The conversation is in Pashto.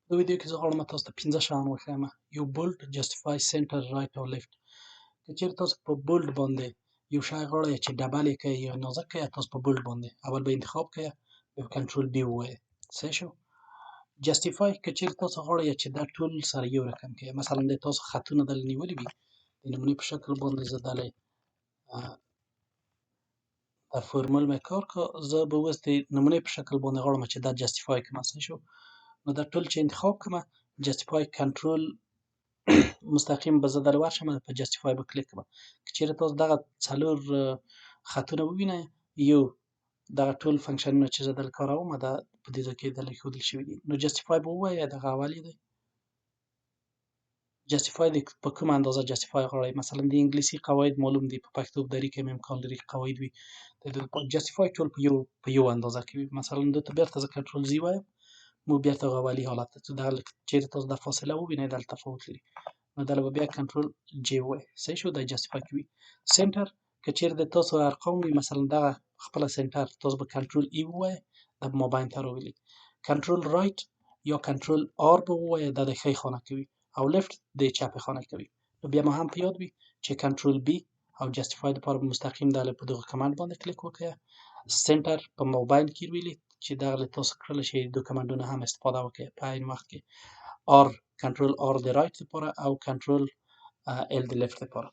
د ویډیو کې زه غواړم تاسو ته 15 شیان وښیم. یو بولډ، جسټیفای، سنټر، رایټ او لیفت. که چیرې تاسو په بولډ باندې یو شی غواړئ چې ډبل یې کړئ یا نازک کړئ، تاسو په بولډ باندې اول به انتخاب کړئ، بیا کنټرول بي ووایئ. صحیح شو. جسټیفای که چیرې تاسو غواړئ چې دا ټول سره یو رقم کړئ، مثلا د تاسو خطونه دلته نیولي وي د نمونې په شکل باندې، زه دلې دا فورمول مې کار کا، زه به اوس د نمونې په شکل باندې غواړم چې دا جسټیفای کړم. صحیح شو. نو دا ټول چې انتخاب کړم، جسټیفای کنټرول مستقیم به زه دلې ورشم، په جسټیفای به کلیک کړم. که چیرې تاسو دغه څلور خطونه ووینئ، یو دغه ټول فنکشنونه چې زه دلته کاروم دا په دې ځای کې دلته ایښودل شوي دي. نو جسټیفای به ووایئ، دغه اول یې دی. جسټیفای د په کومه اندازه جسټیفای غواړئ، مثلا د انګلیسي قواعد معلوم دي، په پښتو دري کې هم امکان لري قواعد وي. جسټیفای ټول په یو اندازه کې وي. مثلا دلته بیرته زه کنټرول زی وایم، موږ بیرته هغه اولي حالت ته ځو. دغه چیرې تاسو دا فاصله ووینئ دلته تفاوت لري، نو دلته به بیا کنټرول جی ووایئ. صحیح شو. دا جسټیفای کې وي. سنټر که چیرې د تاسو ارقام وي، مثلا دغه خپله سنټر، تاسو به کنټرول ای ووایئ، دا به مابین ته راولي. کنټرول رایټ یا کنټرول آر به ووایئ، دا د ښی خانه کې وي، او لیفت د چپې خانه کې وي. نو بیا مو هم په یاد وي چې کنټرول بي او جسټیفای لپاره به مستقیم دلته په دغه کمنډ باندې کلیک وکړئ. سنټر په موبایل کې ویلي چې دغه له تاسو کړلی شي د کمنډونو هم استفاده وکړئ په عین وخت کې. آر کنټرول آر د رایټ لپاره او کنټرول ال د لیفت لپاره.